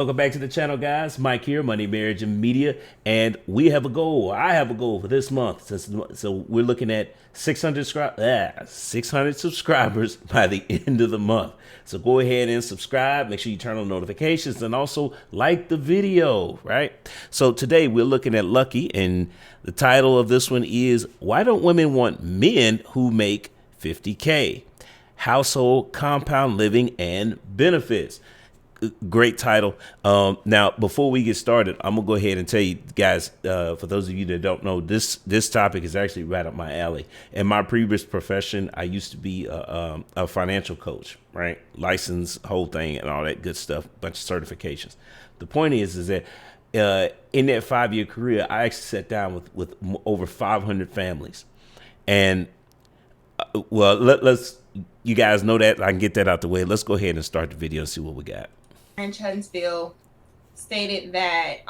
Welcome back to the channel, guys. Mike here, Money, Marriage, and Media, and we have a goal. I have a goal for this month. So we're looking at 600 subscribers by the end of the month. So go ahead and subscribe. Make sure you turn on notifications and also like the video, right? So today we're looking at Lucky, and the title of this one is "Why Don't Women Want Men Who Make 50K? Household, Compound Living, and Benefits." Great title. Now, before we get started, I'm gonna go ahead and tell you guys, for those of you that don't know, this topic is actually right up my alley. In my previous profession, I used to be a financial coach, right? License, whole thing, and all that good stuff, bunch of certifications. The point is that in that 5-year career, I actually sat down with over 500 families, and well, let's you guys know that I can get that out the way. Let's go ahead and start the video and see what we got. In Huntsville stated that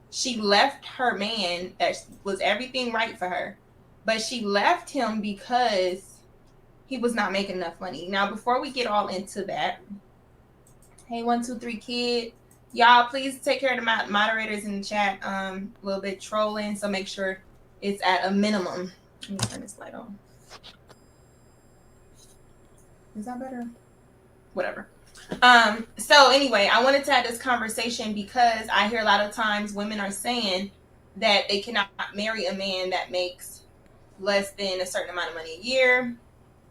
she left her man that was everything right for her, but she left him because he was not making enough money. Now, before we get all into that, hey, 123 kid, y'all please take care of the moderators in the chat. A little bit trolling, so make sure it's at a minimum. Let me turn this light on. Is that better? Whatever. So anyway, I wanted to have this conversation because I hear a lot of times women are saying that they cannot marry a man that makes less than a certain amount of money a year,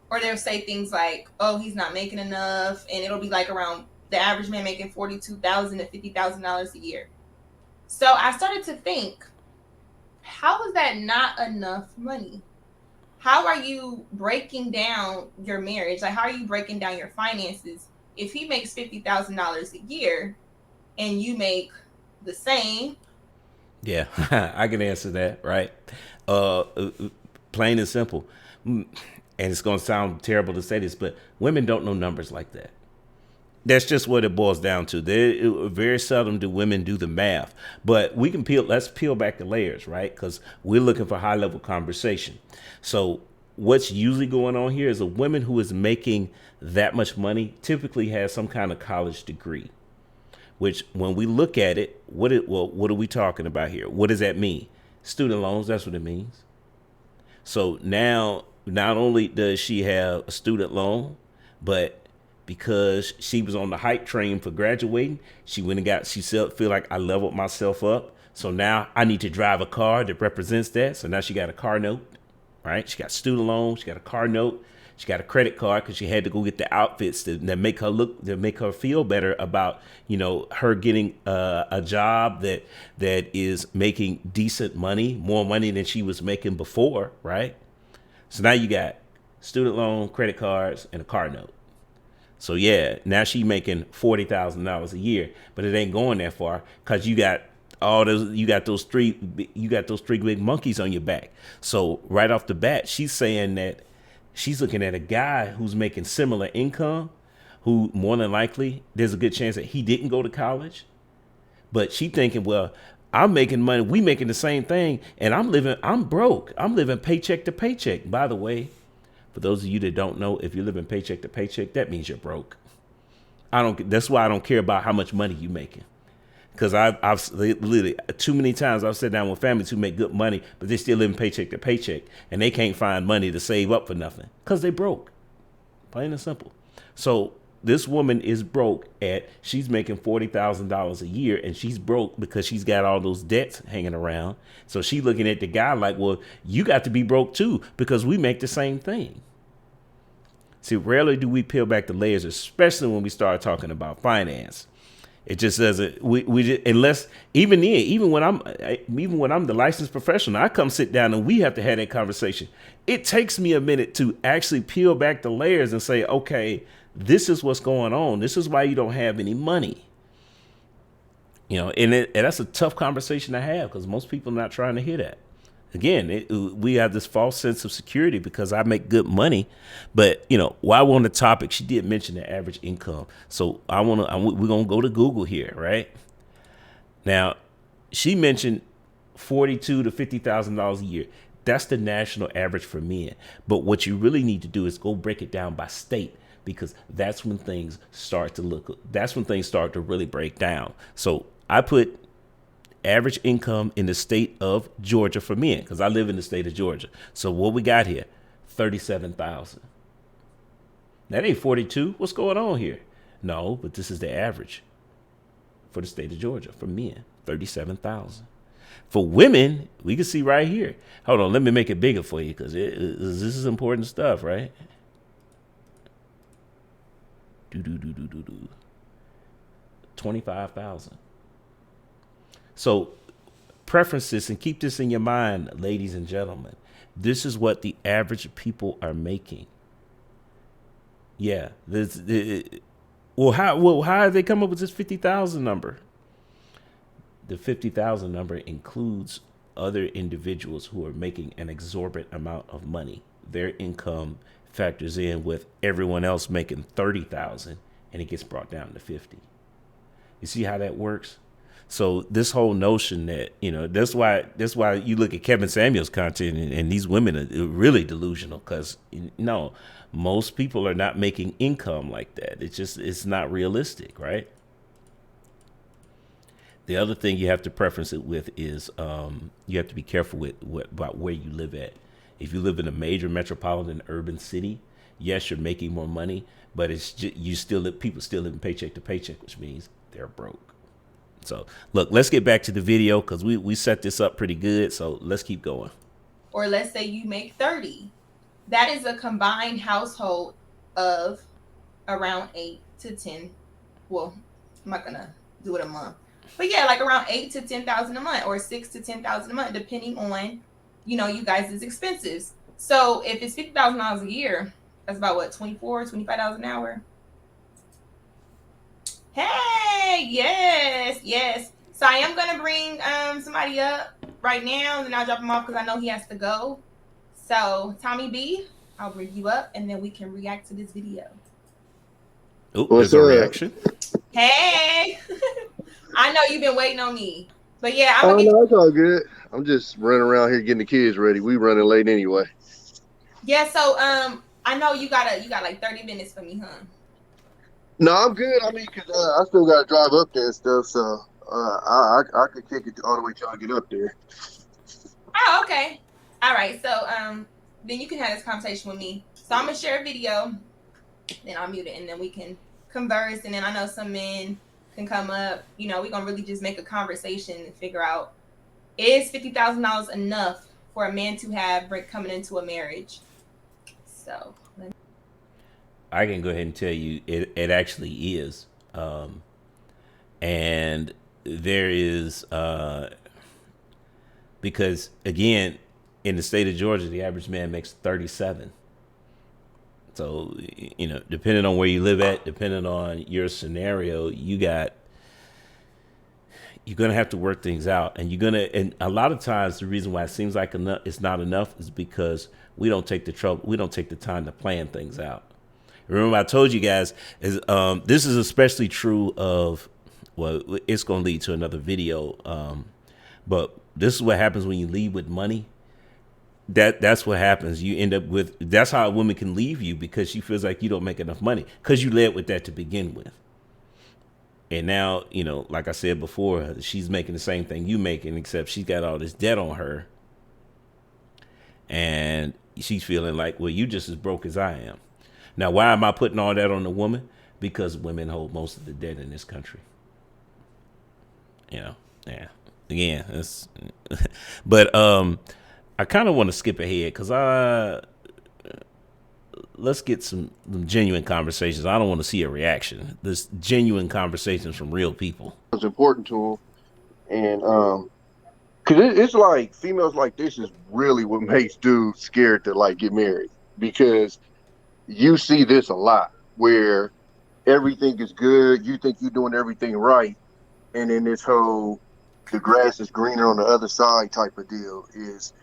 or they'll say things like, "Oh, he's not making enough," and it'll be like around the average man making $42,000 to $50,000 a year. So I started to think, how is that not enough money? How are you breaking down your marriage? Like, how are you breaking down your finances? If he makes $50,000 a year and you make the same. Yeah, I can answer that, right? Plain and simple. And it's going to sound terrible to say this, but women don't know numbers like that. That's just what it boils down to. Very seldom do women do the math, but we can let's peel back the layers, right? Because we're looking for high level conversation. So what's usually going on here is a woman who is making that much money typically has some kind of college degree, which when we look at it, what are we talking about here? What does that mean? Student loans, that's what it means. So now, not only does she have a student loan, but because she was on the hype train for graduating, she feel like I leveled myself up. So now I need to drive a car that represents that. So now she got a car note, right? She got student loans, she got a car note, she got a credit card because she had to go get the outfits that make her feel better about, her getting a job that is making decent money, more money than she was making before, right? So now you got student loan, credit cards, and a car note. So yeah, now she making $40,000 a year, but it ain't going that far because you got those three big monkeys on your back. So right off the bat, she's saying that she's looking at a guy who's making similar income, who more than likely there's a good chance that he didn't go to college, but she thinking, well, I'm making money, we making the same thing, and I'm broke. I'm living paycheck to paycheck. By the way, for those of you that don't know, if you're living paycheck to paycheck, that means you're broke. That's why I don't care about how much money you're making. Because I've literally too many times I've sat down with families who make good money, but they're still living paycheck to paycheck, and they can't find money to save up for nothing because they broke. Plain and simple. So this woman is broke she's making $40,000 a year, and she's broke because she's got all those debts hanging around. So she's looking at the guy like, well, you got to be broke too because we make the same thing. See, rarely do we peel back the layers, especially when we start talking about finance. It just doesn't. Unless even when I'm the licensed professional, I come sit down and we have to have that conversation. It takes me a minute to actually peel back the layers and say, okay, this is what's going on. This is why you don't have any money. And that's a tough conversation to have because most people are not trying to hear that. Again, we have this false sense of security because I make good money. But, while we're on the topic, she did mention the average income. So we're going to go to Google here, right? Now, she mentioned $42,000 to $50,000 a year. That's the national average for men. But what you really need to do is go break it down by state, because that's when things start to really break down. So I put average income in the state of Georgia for men because I live in the state of Georgia. So what we got here, 37,000. That ain't 42. What's going on here? No, but this is the average for the state of Georgia for men, 37,000. For women, we can see right here. Hold on, let me make it bigger for you because this is important stuff, right? 25,000. So preferences, and keep this in your mind, ladies and gentlemen. This is what the average people are making. Yeah. How have they come up with this 50,000 number? The 50,000 number includes other individuals who are making an exorbitant amount of money. Their income factors in with everyone else making 30,000, and it gets brought down to 50. You see how that works? So this whole notion that, that's why you look at Kevin Samuels' content and these women are really delusional because, no, most people are not making income like that. It's not realistic, right? The other thing you have to preference it with is you have to be careful about where you live at. If you live in a major metropolitan urban city, yes, you're making more money, but it's just, people still living paycheck to paycheck, which means they're broke. So look, let's get back to the video because we set this up pretty good. So let's keep going. Or let's say you make 30. That is a combined household of around 8 to 10. Well, I'm not gonna do it a month, but yeah, like around 8 to 10,000 a month, or 6 to 10,000 a month, depending on you guys' expenses. So if it's $50,000 a year, that's about what, $25 an hour. Hey, yes. So I am gonna bring somebody up right now, and then I'll drop him off because I know he has to go. So Tommy B, I'll bring you up, and then we can react to this video. Oh, there's a reaction. Hey, I know you've been waiting on me, but yeah, no, it's all good. I'm just running around here getting the kids ready. We running late anyway. Yeah, so I know you got like 30 minutes for me, huh? No, I'm good. I mean, cause I still gotta drive up there and stuff, so I could kick it all the way till I get up there. Oh, okay. All right. So then you can have this conversation with me. So I'm gonna share a video, then I'll mute it, and then we can converse. And then I know some men can come up. We're gonna really just make a conversation and figure out, is $50,000 enough for a man to have coming into a marriage? So I can go ahead and tell you it actually is. And there is, because again, in the state of Georgia, the average man makes 37. So, depending on where you live at, depending on your scenario, you're going to have to work things out, and a lot of times the reason why it seems like it's not enough is because we don't take the time to plan things out. Remember, I told you guys, this is especially true of, well, it's going to lead to another video. But this is what happens when you lead with money. That's what happens. You end up with, that's how a woman can leave you, because she feels like you don't make enough money because you led with that to begin with. And now, like I said before, she's making the same thing you making, except she's got all this debt on her. And she's feeling like, well, you just as broke as I am. Now, why am I putting all that on the woman? Because women hold most of the debt in this country. Yeah. Again, but I kind of want to skip ahead because let's get some genuine conversations. I don't want to see a reaction. This genuine conversations from real people. It's important to them, and because it's like females like this is really what makes dudes scared to like get married, because you see this a lot where everything is good, you think you're doing everything right, and then this whole the grass is greener on the other side type of deal is.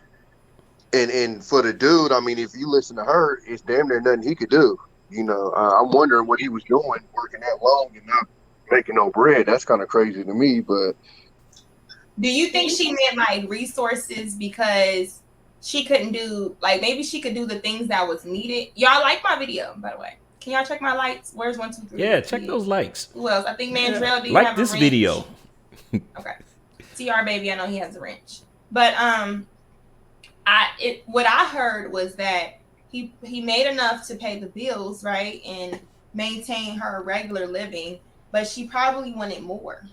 And for the dude, I mean, if you listen to her, it's damn near nothing he could do. I'm wondering what he was doing, working that long and not making no bread. That's kind of crazy to me. But do you think she meant like resources because she couldn't do, like, maybe she could do the things that was needed? Y'all like my video, by the way. Can y'all check my lights? Where's 1, 2, 3? Yeah, check those likes. Who else? I think Mandrell, do you Like have this a wrench? video. Okay. TR baby, I know he has a wrench. But what I heard was that he made enough to pay the bills, right? And maintain her regular living, but she probably wanted more.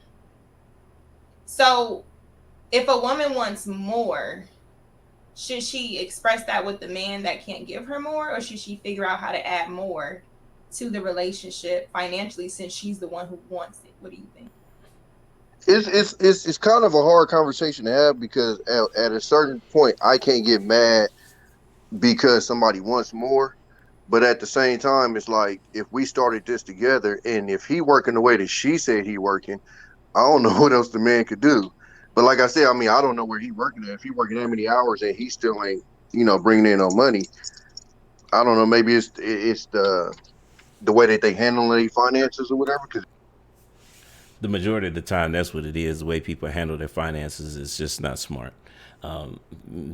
So if a woman wants more, should she express that with the man that can't give her more, or should she figure out how to add more to the relationship financially since she's the one who wants it? What do you think? It's kind of a hard conversation to have because at a certain point I can't get mad because somebody wants more. But at the same time, it's like if we started this together and if he working the way that she said he working, I don't know what else the man could do. But like I said, I mean, I don't know where he working at. If he working that many hours and he still ain't, bringing in no money, I don't know. Maybe it's the way that they handle their finances or whatever. Because The majority of the time, that's what it is. The way people handle their finances is just not smart. Um,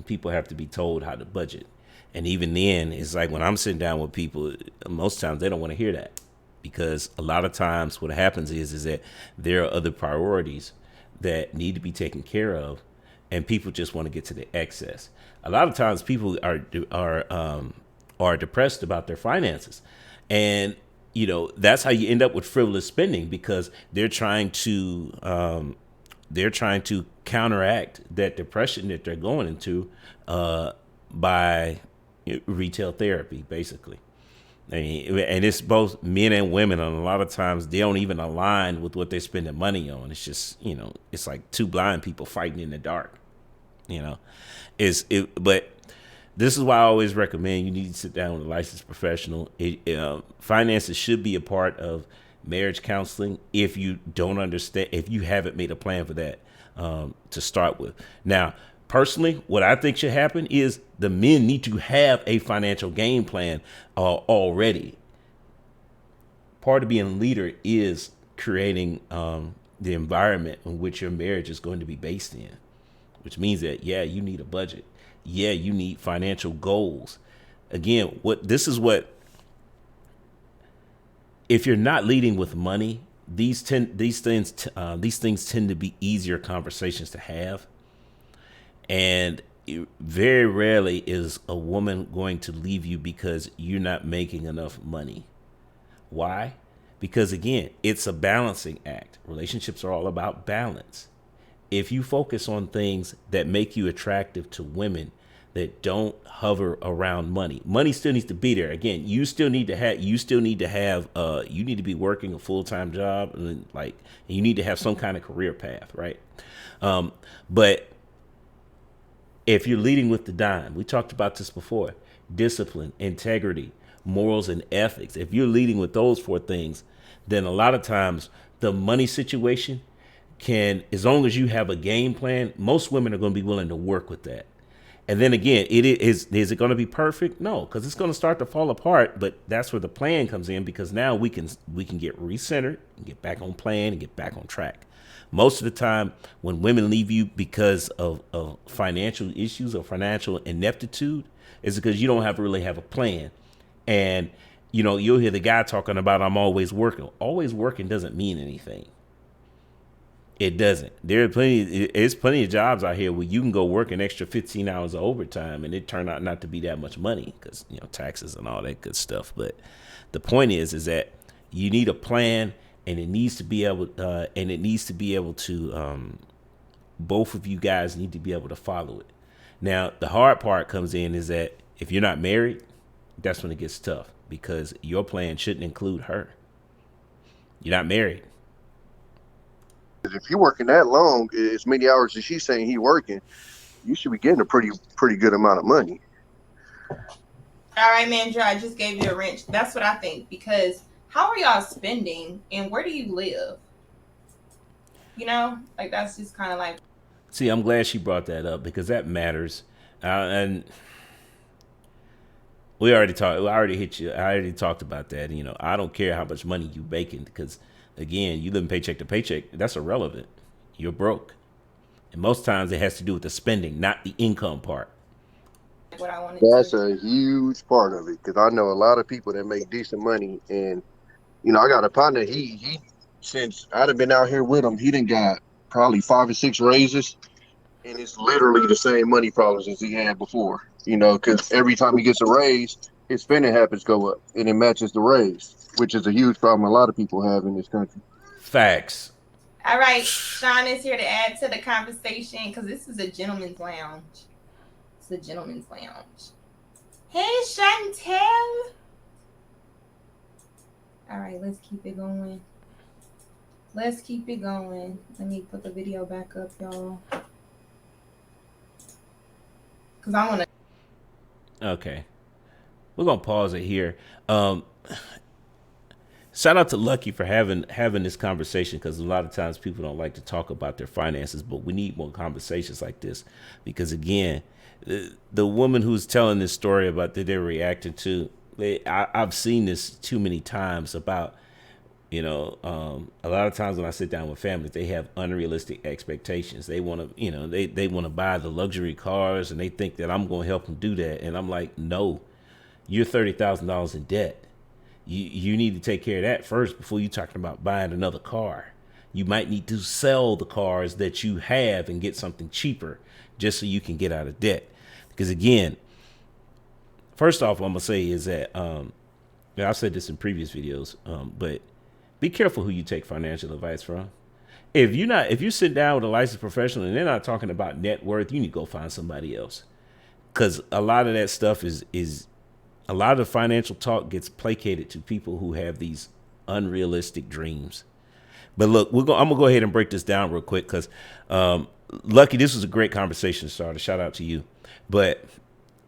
People have to be told how to budget. And even then, it's like when I'm sitting down with people, most times they don't want to hear that because a lot of times what happens is that there are other priorities that need to be taken care of, and people just want to get to the excess. A lot of times, people are depressed about their finances, and that's how you end up with frivolous spending because they're trying to counteract that depression that they're going into by retail therapy, basically. I mean, and it's both men and women, and a lot of times they don't even align with what they're spending money on. It's just, it's like two blind people fighting in the dark. But this is why I always recommend you need to sit down with a licensed professional. Finances should be a part of marriage counseling if you don't understand, if you haven't made a plan for that to start with. Now, personally, what I think should happen is the men need to have a financial game plan already. Part of being a leader is creating the environment in which your marriage is going to be based in, which means that, yeah, you need a budget. Yeah, you need financial goals. Again, if you're not leading with money, these things tend to be easier conversations to have. And very rarely is a woman going to leave you because you're not making enough money. Why? Because again, it's a balancing act. Relationships are all about balance. If you focus on things that make you attractive to women that don't hover around money, money still needs to be there. Again, you need to be working a full-time job, and you need to have some kind of career path, right? But if you're leading with the dime, we talked about this before, discipline, integrity, morals, and ethics. If you're leading with those four things, then a lot of times the money situation as long as you have a game plan, most women are going to be willing to work with that. And then again, is it going to be perfect? No, because it's going to start to fall apart. But that's where the plan comes in, because now we can get recentered and get back on plan and get back on track. Most of the time, when women leave you because of financial issues or financial ineptitude, is because you don't really have a plan. And you'll hear the guy talking about, I'm always working. Always working doesn't mean anything. It doesn't. There's plenty of jobs out here where you can go work an extra 15 hours of overtime and it turned out not to be that much money because, taxes and all that good stuff. But the point is that you need a plan, and it needs to be able to both of you guys need to be able to follow it. Now, the hard part comes in is that if you're not married, that's when it gets tough, because your plan shouldn't include her. You're not married. if you're working that long, as many hours as she's saying he working, you should be getting a pretty good amount of money. All right, Mandra, I just gave you a wrench. That's what I think, because how are y'all spending, and where do you live? That's just kind of like. See, I'm glad she brought that up because that matters. And I already talked about that. I don't care how much money you making, because again, you living paycheck to paycheck. That's irrelevant. You're broke. And most times it has to do with the spending, not the income part. what I wanted That's to. a huge part of it because I know a lot of people that make decent money, and I got a partner. He since I'd have been out here with him, he done got probably 5 or 6 raises, and it's literally the same money problems as he had before. Because every time he gets a raise, his spending habits go up, and it matches the raise, which is a huge problem a lot of people have in this country. Facts. All right, Sean is here to add to the conversation because this is a gentleman's lounge. It's a gentleman's lounge. Hey, Chantel. All right, let's keep it going. Let's keep it going. Let me put the video back up, y'all. Because I want to. Okay. We're gonna pause it here. Shout out to Lucky for having this conversation, because a lot of times people don't like to talk about their finances, but we need more conversations like this, because again, the woman who's telling this story about that they're reacting to, I've seen this too many times about, a lot of times when I sit down with families, they have unrealistic expectations. They want to, they want to buy the luxury cars, and they think that I'm going to help them do that. And I'm like, no, you're $30,000 in debt. You need to take care of that first before you're talking about buying another car. You might need to sell the cars that you have and get something cheaper just so you can get out of debt. Because again, first off, I'm gonna say is that I've said this in previous videos, but be careful who you take financial advice from. If you sit down with a licensed professional and they're not talking about net worth, you need to go find somebody else, because a lot of that stuff is a lot of the financial talk gets placated to people who have these unrealistic dreams. But look, I'm gonna go ahead and break this down real quick, because Lucky, this was a great conversation starter. Shout out to you. But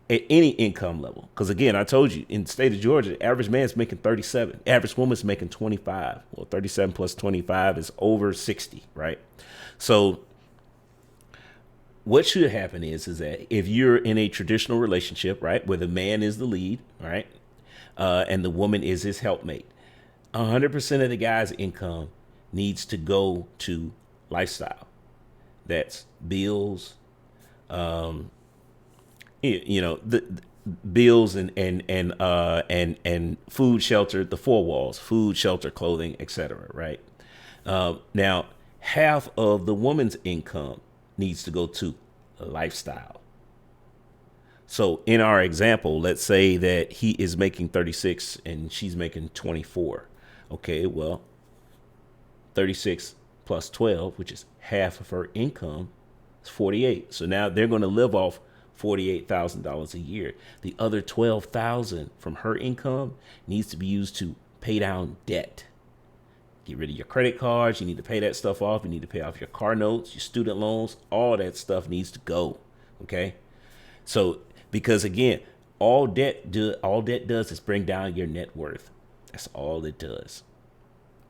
at any income level, because again, I told you in the state of Georgia, average man's making 37, average woman's making 25. Well, 37 plus 25 is over 60, right? So what should happen is that if you're in a traditional relationship, right, where the man is the lead, right, and the woman is his helpmate, 100% of the guy's income needs to go to lifestyle. That's bills, the bills and food, shelter, the four walls, food, shelter, clothing, etc. Right? Now, half of the woman's income needs to go to lifestyle. So in our example, let's say that he is making 36 and she's making 24. Okay, well, 36 plus 12, which is half of her income, is 48. So now they're going to live off $48,000 a year. The other 12,000 from her income needs to be used to pay down debt. Get rid of your credit cards. You need to pay that stuff off. You need to pay off your car notes, your student loans. All that stuff needs to go. Okay. So, because again, all debt does is bring down your net worth. That's all it does.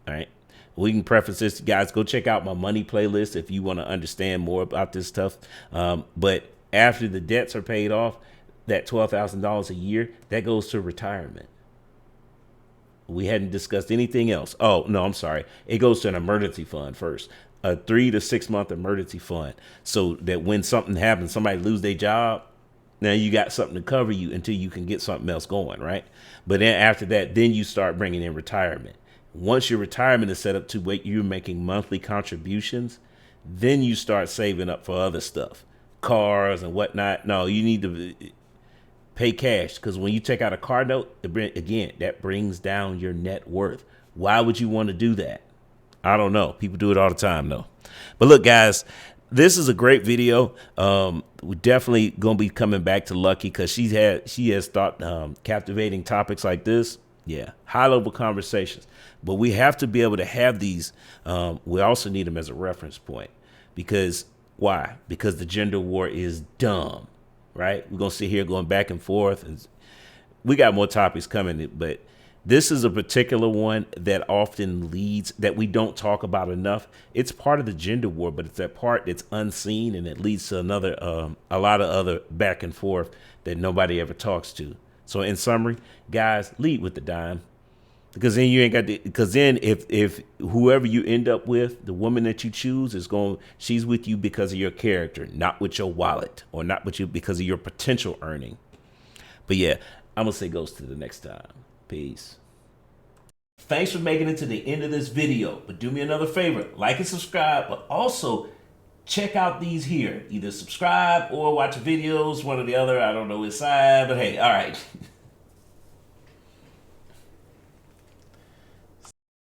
All right. We can preface this, guys. Go check out my money playlist if you want to understand more about this stuff. But after the debts are paid off, that $12,000 a year, that goes to retirement. We hadn't discussed anything else. Oh, no, I'm sorry. It goes to an emergency fund first, a 3 to 6 month emergency fund, so that when something happens, somebody lose their job, now you got something to cover you until you can get something else going, right? But then after that, then you start bringing in retirement. Once your retirement is set up to where you're making monthly contributions, then you start saving up for other stuff, cars and whatnot. No, you need to pay cash, because when you take out a car note, again, that brings down your net worth. Why would you want to do that? I don't know. People do it all the time, though. But look, guys, this is a great video. We're definitely going to be coming back to Lucky, because she has thought captivating topics like this. Yeah, high level conversations. But we have to be able to have these. We also need them as a reference point. Because why? Because the gender war is dumb, right? We're going to sit here going back and forth. And we got more topics coming, but this is a particular one that often leads, that we don't talk about enough. It's part of the gender war, but it's that part that's unseen, and it leads to a lot of other back and forth that nobody ever talks to. So in summary, guys, lead with the dime. Because then you ain't got the, because then if whoever you end up with, the woman that you choose is going, she's with you because of your character, not with your wallet, or not with you because of your potential earning. But yeah, I'm gonna say ghost to the next time. Peace. Thanks for making it to the end of this video. But do me another favor, like and subscribe, but also check out these here. Either subscribe or watch videos, one or the other. I don't know which side, but hey, all right.